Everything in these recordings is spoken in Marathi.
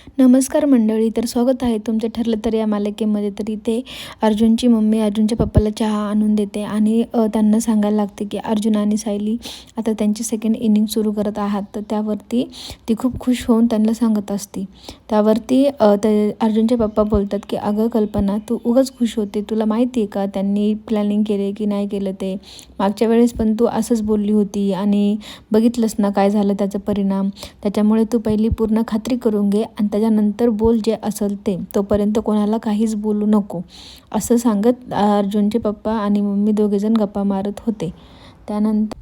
नमस्कार मंडळी. तर स्वागत आहे तुमचं ठरलं तर या मालिकेमध्ये. तर इथे अर्जुनची मम्मी अर्जुनच्या पप्पाला चहा आणून देते आणि त्यांना सांगायला लागते की अर्जुन आणि सायली आता त्यांची सेकंड इनिंग सुरू करत आहात. तर त्यावरती ती खूप खुश होऊन त्यांना सांगत असते. त्यावरती अर्जुनचे पप्पा बोलतात की अगं कल्पना, तू उगाच खुश होते. तुला माहिती आहे का त्यांनी प्लॅनिंग केले की नाही केलं ते. मागच्या वेळेस पण तू असंच बोलली होती आणि बघितलंस ना काय झालं त्याचा परिणाम. त्याच्यामुळे तू पहिली पूर्ण खात्री करून घे आणि त्याच्यानंतर बोल जे असेल ते. तोपर्यंत कोणाला काहीच बोलू नको, असं सांगत अर्जुनचे पप्पा आणि मम्मी दोघेजण गप्पा मारत होते. त्यानंतर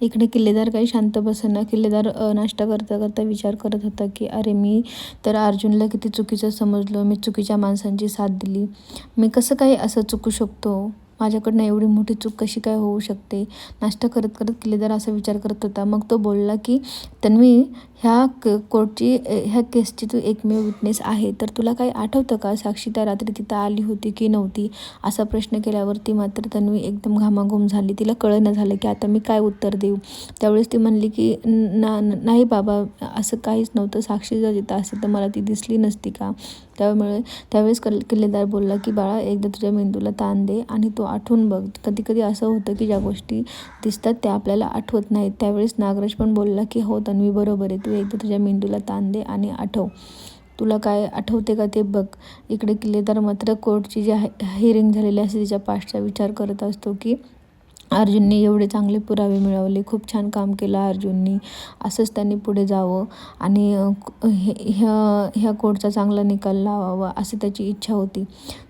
इकडे किल्लेदार काही शांत बसेना. किल्लेदार नाश्ता करता करता विचार करत होता की अरे, मी तर अर्जुनला किती चुकीचं समजलो. मी चुकीच्या माणसांची साथ दिली. मी कसं काही असं चुकू शकतो. माझ्याकडनं एवढी मोठी चूक कशी काय होऊ शकते. नाश्ता करत करत किल्लेदार असा विचार करत होता. मग तो बोलला की तन्वी, ह्या केसची तू एकमेव विटनेस आहे. तर तुला काही आठवतं का, साक्षी त्या रात्री तिथं आली होती की नव्हती. असा प्रश्न केल्यावरती मात्र तन्वी एकदम घामाघूम झाली. तिला कळेना झालं की आता मी काय उत्तर देऊ. त्यावेळेस ती म्हणली की नाही बाबा, असं काहीच नव्हतं. साक्षी जर तिथं असेल तर मला ती दिसली नसती का. त्यावेळेस किल्लेदार बोलला की बाळा, एकदा तुझ्या मेंदूला ताण दे आणि तो आठवून बघ. कधी कधी असं होतं की ज्या गोष्टी दिसतात त्या आपल्याला आठवत नाहीत. त्यावेळेस नागराज पण बोलला की हो तन्वी, बरोबर आहे. तू एकदा तुझ्या मेंदूला ताण दे आणि आठव. तुला काय आठवते का ते बघ. इकडे किल्लेदार मात्र कोर्टची जी हिअरिंग झालेली असते तिच्या पास्टचा विचार करत असतो की अर्जुनने एवढे चांगले पुरावे मिळवले. खूप छान काम केलं अर्जुननी. असंच त्यांनी पुढे जावं आणि ह्या कोर्टचा चांगला निकाल लावावा अशी त्याची इच्छा होती.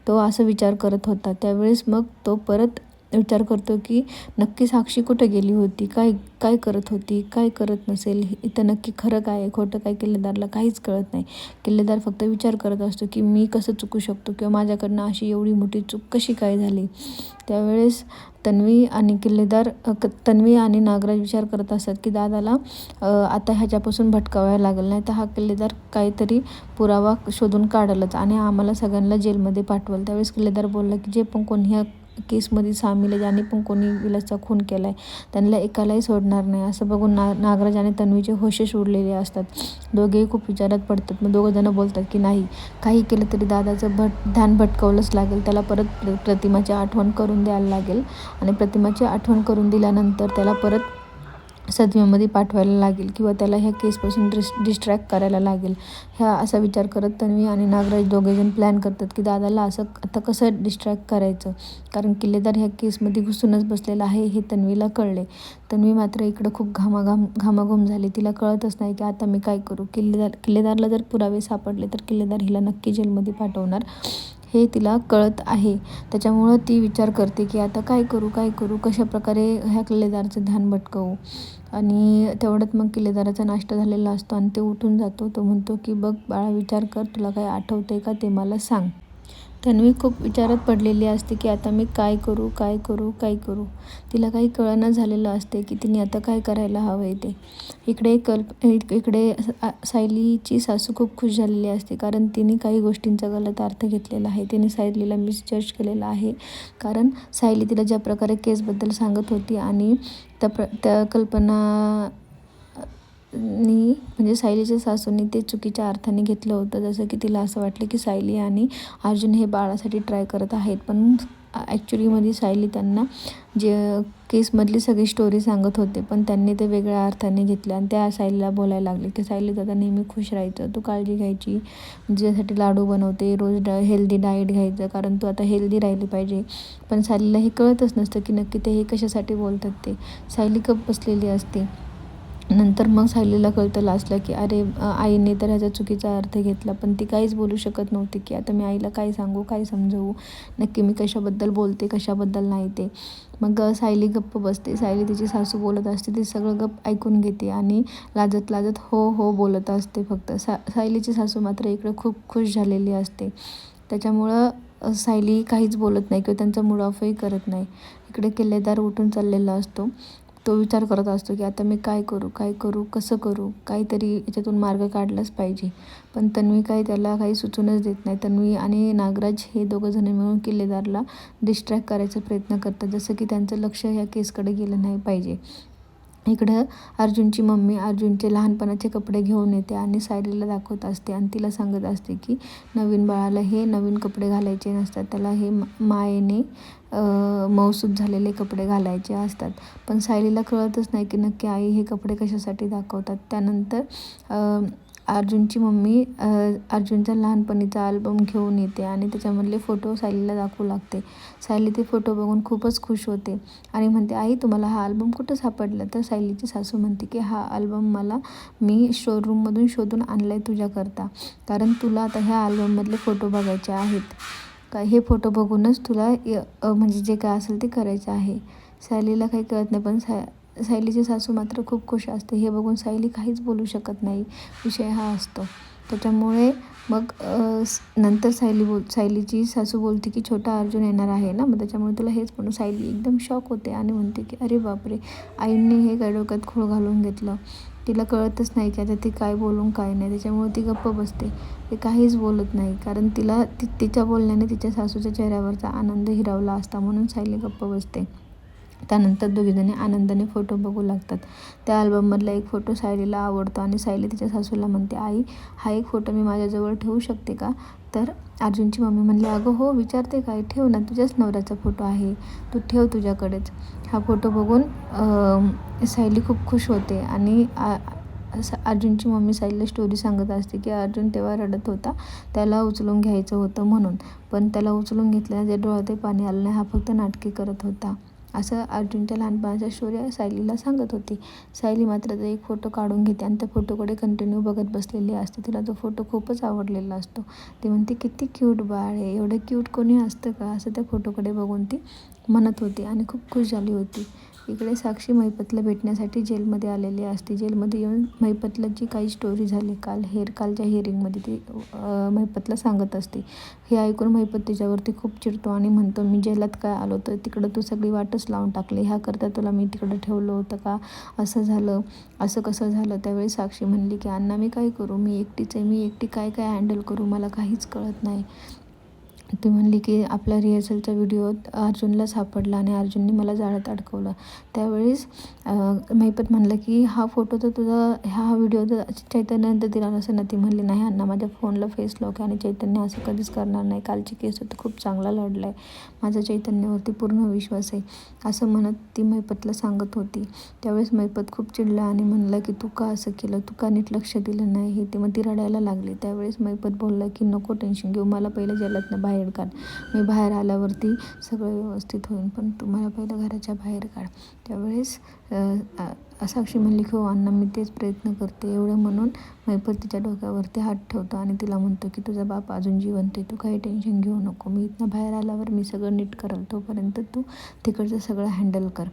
तो असं विचार करत होता. त्यावेळेस मग तो परत विचार करतो की नक्की साक्षी कुठे गेली होती, काय काय करत होती, काय करत नसेल. इथं नक्की खरं काय आहे खोटं काय किल्लेदारला काहीच कळत नाही. किल्लेदार फक्त विचार करत असतो की मी कसं चुकू शकतो किंवा माझ्याकडनं अशी एवढी मोठी चूक कशी काय झाली. त्यावेळेस तन्वी आणि नागराज विचार करत असतात की दादाला आता ह्याच्यापासून भटकावायला लागेल, नाही तर हा किल्लेदार काहीतरी पुरावा शोधून काढलच आणि आम्हाला सगळ्यांना जेलमध्ये पाठवलं. त्यावेळेस किल्लेदार बोलला की जे पण कोणी ह्या केसमध्ये सामील आहे, ज्यांनी पण कोणी विलासचा खून केला आहे, त्यांना एकालाही सोडणार नाही. असं बघून नागराज आणि तन्वीचे होशेच उडलेले असतात. दोघेही खूप विचारात पडतात. मग दोघंजणं बोलतात की नाही, काही केलं तरी दादाचं ध्यान भटकवलंच लागेल. त्याला परत प्रतिमाची आठवण करून द्यायला लागेल आणि प्रतिमाची आठवण करून दिल्यानंतर त्याला परत सदम्यामध्ये पाठवायला लागेल किंवा त्याला ह्या केसपासून डिस्ट्रॅक्ट करायला लागेल. असा विचार करत तन्वी आणि नागराज दोघेजण प्लॅन करतात की दादाला असं आता कसं डिस्ट्रॅक्ट करायचं. कारण किल्लेदार ह्या केसमध्ये घुसूनच बसलेला आहे हे तन्वीला कळले. तन्वी मात्र इकडं खूप घामाघूम झाली. तिला कळतच नाही की आता मी काय करू. किल्लेदारला जर पुरावे सापडले तर किल्लेदार हिला नक्की जेलमध्ये पाठवणार हे तिला कळत आहे. त्याच्यामुळं ती विचार करते की आता काय करू, कशाप्रकारे ह्या किल्लेदारचं ध्यान भटकवू. आणि तेवढ्यात मग किल्लेदाराचा नाश्ता झालेला असतो आणि ते उठून जातो. तो म्हणतो की बघ बाळा, विचार कर, तुला काही आठवते का ते मला सांग. तन्वी खूप विचारात पडलेली असते की आता मी काय करू. तिला काही कळना झालेलं असते की तिने आता काय करायला हवं आहे ते. इकडे सायलीची सासू खूप खुश झालेली असते कारण तिने काही गोष्टींचा गलत अर्थ घेतलेला आहे. तिने सायलीला मिसजज केलेला आहे. कारण सायली तिला ज्या प्रकारे केसबद्दल सांगत होती आणि त्या कल्पना म्हणजे सायलीच्या सासूने ते चुकीच्या अर्थाने घेतलं होतं. जसं की तिला असं वाटलं की सायली आणि अर्जुन हे बाळासाठी ट्राय करत आहेत, पण ॲक्च्युलीमध्ये सायली त्यांना जे केसमधली सगळी स्टोरी सांगत होते, पण त्यांनी ते वेगळ्या अर्थाने घेतलं आणि त्या सायलीला बोलायला लागले की सायली दादा नेहमी खुश राहायचं, तू काळजी घ्यायची, तुझ्यासाठी लाडू बनवते, रोज हेल्दी डाएट घ्यायचं कारण तू आता हेल्दी राहिली पाहिजे. पण सायलीला हे कळतच नसतं की नक्की ते हे कशासाठी बोलतात ते. सायली गप्प बसलेली असते. नंतर मग सायलीला कळतं लास्टला की अरे, आईने तर ह्याचा चुकीचा अर्थ घेतला. पण ती काहीच बोलू शकत नव्हती की आता मी आईला काय सांगू, काय समजवू, नक्की मी कशाबद्दल बोलते कशाबद्दल नाही ते. मग सायली गप्प बसते. सायली तिची सासू बोलत असते ती सगळं गप्प ऐकून घेते आणि लाजत हो बोलत असते फक्त. सायलीची सासू मात्र इकडे खूप खुश झालेली असते. त्याच्यामुळं सायली काहीच बोलत नाही किंवा त्यांचा मूड ऑफही करत नाही. इकडे किल्लेदार उठून चाललेला असतो. तो विचार करत असतो की आता मी काय करू, कसं करू, काहीतरी याच्यातून मार्ग काढलाच पाहिजे. पण तन्वी त्याला काही सुचूनच देत नाही. तन्वी आणि नागराज हे दोघंजण मिळून किल्लेदारला डिस्ट्रॅक्ट करायचा प्रयत्न करतात, जसं की त्यांचं लक्ष ह्या केसकडे गेलं नाही पाहिजे. इकडं अर्जुनची मम्मी अर्जुनचे लहानपणाचे कपडे घेऊन येते आणि सायलीला दाखवत असते आणि तिला सांगत असते की नवीन बाळाला हे नवीन कपडे घालायचे नसतात, त्याला हे मायेने मौसूद झालेले कपडे घालायचे असतात. पण सायलीला कळतच नाही की नक्की आई हे कपडे कशासाठी दाखवतात. त्यानंतर अर्जुनची मम्मी अर्जुनचा लहानपणीचा अल्बम घेऊन येते आणि त्याच्यामधले फोटो सायलीला दाखवू लागते. सायली ते फोटो बघून खूपच खुश होते आणि म्हणते, आई तुम्हाला हा अल्बम कुठं सापडला? तर सायलीची सासू म्हणते की हा अल्बम मी शोरूममधून शोधून आणला आहे तुझ्याकरता, कारण तुला आता ह्या अल्बममधले फोटो बघायचे आहेत का, हे फोटो बघूनच तुला म्हणजे जे काय असेल ते करायचं आहे. सायलीला काही कळत नाही, पण सायलीची सासू मात्र खूप खुश असते. हे बघून सायली काहीच बोलू शकत नाही, विषय हा असतो. त्याच्यामुळे मग नंतर सायलीची सासू बोलते की छोटा अर्जुन येणार आहे ना, मग त्याच्यामुळे तुला हेच म्हणून सायली एकदम शॉक होते आणि म्हणते की अरे बापरे, आईंनी हे काय डोक्यात खूळ घालून घेतलं. तिला कळतच नाही की आता ती काय बोलून काय नाही. त्याच्यामुळे ती गप्प बसते, ती काहीच बोलत नाही, कारण तिच्या बोलण्याने तिच्या सासूच्या चेहऱ्यावरचा आनंद हिरावला असता, म्हणून सायली गप्प बसते. त्यानंतर दोघीजणी आनंदाने फोटो बघू लागतात. त्या अल्बममधला एक फोटो सायलीला आवडतो आणि सायली तिच्या सासूला म्हणते, आई हा एक फोटो मी माझ्याजवळ ठेवू शकते का? तर अर्जुनची मम्मी म्हणली, अगं हो, विचारते काय, ठेव ना, तुझ्याच नवऱ्याचा फोटो आहे, तू ठेव तुझ्याकडेच. हा फोटो बघून सायली खूप खुश होते आणि अर्जुनची मम्मी सायलीला स्टोरी सांगत असते की अर्जुन तेव्हा रडत होता, त्याला उचलून घ्यायचं होतं म्हणून, पण त्याला उचलून घेतल्याने जे डोळ्यातही पाणी आलं नाही, हा फक्त नाटकी करत होता. असं अर्जुनच्या लहानपणाच्या स्टोरी सायलीला सांगत होती. सायली मात्र तो एक फोटो काढून घेते आणि त्या फोटोकडे कंटिन्यू बघत बसलेली असते. तिला तो फोटो खूपच आवडलेला असतो. ती म्हणते, किती क्यूट बाळ आहे, एवढं क्यूट कोणी असतं का, असं त्या फोटोकडे बघून ती म्हणत होती आणि खूप खुश झाली होती. इकडे साक्षी महिपतला भेटण्यासाठी जेलमध्ये आलेली असते. जेलमध्ये येऊन महिपतलाची काही स्टोरी झाली कालच्या हिअरिंगमध्ये ती महिपतला सांगत असते. हे ऐकून महिपत तिच्यावरती खूप चिडतो आणि म्हणतो, मी जेलात काय आलो, तर तिकडं तू सगळी वाटच लावून टाकली, ह्याकरता तुला मी तिकडं ठेवलं होतं का, असं झालं, असं कसं झालं? त्यावेळी साक्षी म्हणली की अण्णा मी काय करू, मी एकटीच आहे, मी एकटी काय काय हँडल करू, मला काहीच कळत नाही. ती म्हणली की आपल्या रिहर्सलचा व्हिडिओ अर्जुनला सापडला आणि अर्जुनने मला जाळ्यात अडकवलं. त्यावेळेस महिपत म्हणलं की हा फोटो तर तुझा, हा व्हिडिओ तर चैतन्यानंतर दिला नसेल ना? ती म्हणली, नाही अण्णा, माझ्या फोनला फेस लॉक आहे आणि चैतन्य असं कधीच करणार नाही, कालची केस तर खूप चांगला लढला आहे, माझा चैतन्यावरती पूर्ण विश्वास आहे, असं म्हणत ती महिपतला सांगत होती. त्यावेळेस महिपत खूप चिडला आणि म्हणला की तू का असं केलं, तू का नीट लक्ष दिलं नाही, हे ते. मग ती रडायला लागली. त्यावेळेस महिपत बोलला की नको टेन्शन घेऊ, मला पहिलं जेलातनं बाहेर काढ, मी बाहेर आल्यावरती सगळं व्यवस्थित होईल, पण तू मला पहिलं घराच्या बाहेर काढ. त्यावेळेस साक्षी म्हणली की हो अण्णा, मी तेच प्रयत्न करते. एवढं म्हणून महिपत तिच्या डोक्यावरती हात ठेवतो आणि तिला म्हणतो की तुझा बाप अजून जिवंत आहे, तू काही टेन्शन घेऊ नको, मी इथनं बाहेर आल्यावर मी सगळं नीट करेल, तोपर्यंत तू तिकडचं सगळं हँडल कर,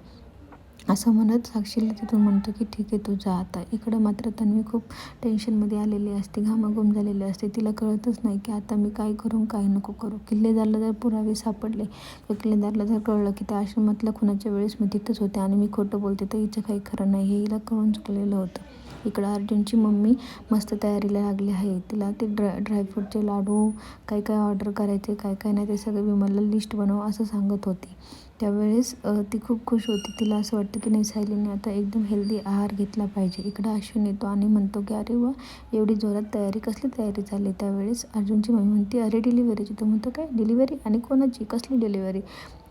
असं म्हणत साक्षीला तिथून म्हणतो की ठीक आहे, तू जा आता. इकडं मात्र तन्वी खूप टेन्शनमध्ये आलेली असते, घामाघूम झालेली असते. तिला कळतच नाही की आता मी काय करू काय नको करू. किल्लेदारला जर पुरावे सापडले, किल्लेदारला जर कळलं की त्या आश्रमातल्या खुनाच्या वेळेस मी तिथंच होते आणि मी खोटं बोलते, तर हिचं काही खरं नाही, हे हिला कळून चुकलेलं होतं. इकडं अर्जुनची मम्मी मस्त तयारीला लागली आहे. तिला ते ड्रायफ्रूटचे लाडू, काय काय ऑर्डर करायचे, काय काय नाही, ते सगळं विमलला लिस्ट बनव असं सांगत होती. त्यावेळेस ती खूप खुश होती. तिला असं वाटतं की नाही, सायलीने आता एकदम हेल्दी आहार घेतला पाहिजे. इकडं अश्विन येतो आणि म्हणतो की अरे वा, एवढी जोरात तयारी, कसली तयारी झाली? त्यावेळेस अर्जुनची मम्मी म्हणते, अरे डिलिव्हरीची. तो म्हणतो, काय डिलिव्हरी आणि कोणाची, कसली डिलिव्हरी?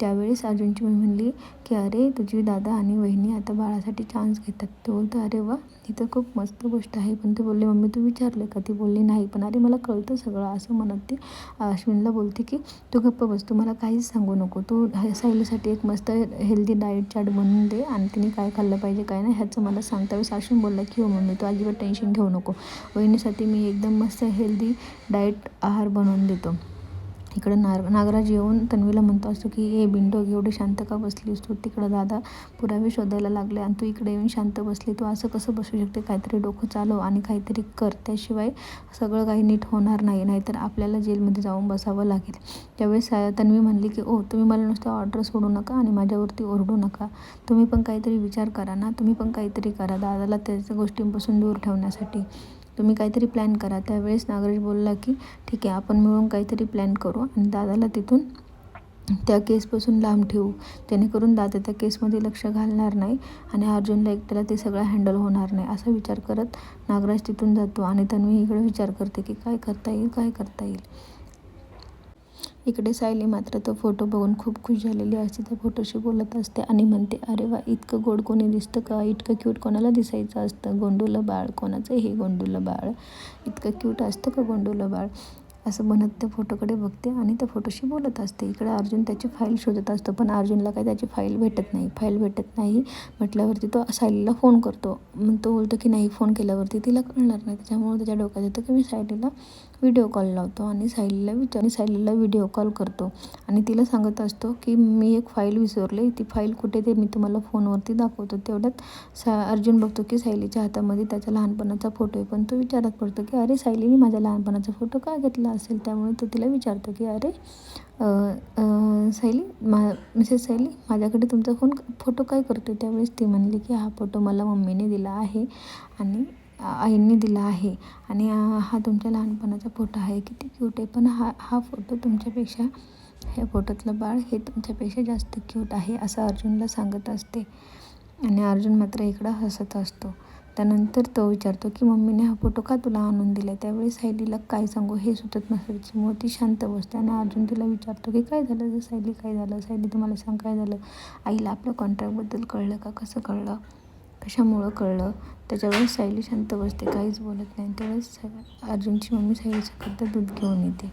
त्यावेळेस अर्जुनची मम्मी म्हणली की अरे तुझी दादा आणि वहिनी आता बाळासाठी चान्स घेतात. तो बोलतो, अरे वा, ही तर खूप मस्त गोष्ट आहे. पण ते बोलले, मम्मी तू विचारलं का? ती बोलली नाही, पण अरे मला कळतं सगळं, असं म्हणत ती अश्विनला बोलते की तू गप्प बस, तू मला काहीच सांगू नको, तू सायलीसाठी एक मस्त हेल्दी डाएट चार्ट बनवून दे आणि तिने काय खाल्लं पाहिजे काय नाही ह्याचं मला सांग. त्यावेळेस अश्विन बोलला की हो मम्मी, तू अजिबात टेन्शन घेऊ नको, वहिनीसाठी मी एकदम मस्त हेल्दी डाएट आहार बनवून देतो. इकडं नागराज येऊन तन्वीला म्हणतो असतो की ए बिंडोग, एवढी शांत का बसलीस तू? तिकडं दादा पुरावे शोधायला लागले आणि तू इकडे येऊन शांत बसली, तू असं कसं बसू शकते? काहीतरी डोकं चालव आणि काहीतरी कर, त्याशिवाय सगळं काही नीट होणार नाही, नाहीतर आपल्याला जेलमध्ये जाऊन बसावं लागेल. त्यावेळेस तन्वी म्हणली की ओ, तुम्ही मला नुसतं ऑर्डर सोडू नका आणि माझ्यावरती ओरडू नका, तुम्ही पण काहीतरी विचार करा ना, तुम्ही पण काहीतरी करा दादाला त्याच्या गोष्टींपासून दूर ठेवण्यासाठी, तुम्ही काहीतरी प्लॅन करा. त्यावेळेस नागराज बोलला की ठीक आहे, आपण मिळून काहीतरी प्लॅन करू आणि दादाला तिथून त्या केसपासून लांब ठेवू, जेणेकरून दादा त्या केसमध्ये लक्ष घालणार नाही आणि अर्जुनला एकट्याला ते सगळं हँडल होणार नाही असा विचार करत नागराज तिथून जातो आणि तन्वी इकडे विचार करते की काय करता येईल, काय करता येईल. इकडे सायली मात्र तो फोटो बघून खूप खुश झालेली असते. त्या फोटोशी बोलत असते आणि म्हणते, अरे वा, इतकं गोड कोणी दिसतं का, इतकं क्यूट कोणाला दिसायचं असतं, गोंडूलं बाळ, कोणाचं हे गोंडूलं बाळ, इतकं क्यूट असतं का गोंडूलं बाळ, असं म्हणत त्या फोटोकडे बघते आणि त्या फोटोशी बोलत असते. इकडे अर्जुन त्याची फाईल शोधत असतो, पण अर्जुनला काही त्याची फाईल भेटत नाही म्हटल्यावरती तो सायलीला फोन करतो. मग तो बोलतो की नाही, फोन केल्यावरती तिला कळणार नाही. त्याच्यामुळे त्याच्या डोक्यात येतं की मी सायलीला व्हिडिओ कॉल लावतो आणि सायलीला व्हिडिओ कॉल करतो आणि तिला सांगत असतो की मी एक फाईल विसरले, ती फाईल कुठे ते मी तुम्हाला फोनवरती दाखवतो. तेवढ्यात अर्जुन बघतो की सायलीच्या हातामध्ये त्याचा लहानपणाचा फोटो आहे, पण तो विचारात पडतो की अरे, सायलीने माझ्या लहानपणाचा फोटो का घेतला असेल. त्यामुळे तो तिला विचारतो की अरे सायली, मिसेस सायली, माझ्याकडे तुमचा फोटो काय करतो. त्यावेळेस ती म्हणली की हा फोटो मला मम्मीने दिला आहे आणि आईंनी दिला आहे आणि हा तुमच्या लहानपणाचा फोटो आहे, किती क्यूट आहे, पण हा फोटो तुमच्यापेक्षा, ह्या फोटोतलं बाळ हे तुमच्यापेक्षा जास्त क्यूट आहे असं अर्जुनला सांगत असते आणि अर्जुन मात्र इकडं हसत असतो. त्यानंतर तो विचारतो की मम्मीने हा फोटो का तुला आणून दिला. त्यावेळी सायलीला काय सांगू हे सुचत नसायच्यामुळे ती शांत बसते आणि अर्जुन तिला विचारतो की काय झालं सायली, काय झालं सायली, तुम्हाला सांग काय झालं. आईला आपल्या कॉन्ट्रॅक्टबद्दल कळलं का, कसं कळलं, कशामुळं कळलं. त्याच्यावेळेस सायली शांत बसते, काहीच बोलत नाही. त्यावेळेस अर्जुनची मम्मी सायलीच्याकरता दूध घेऊन येते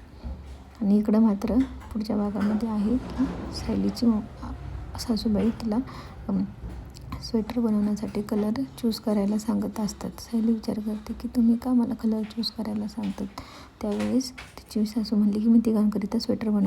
आणि इकडं मात्र पुढच्या भागामध्ये आहे की सायलीची सासूबाई तिला स्वेटर बनवण्यासाठी कलर चूज करायला सांगत असतात. सायली विचार करते की तुम्ही का मला कलर चूज करायला सांगतात. त्यावेळेस तिची सासू म्हणली की मी तिघांकरिता स्वेटर बनव.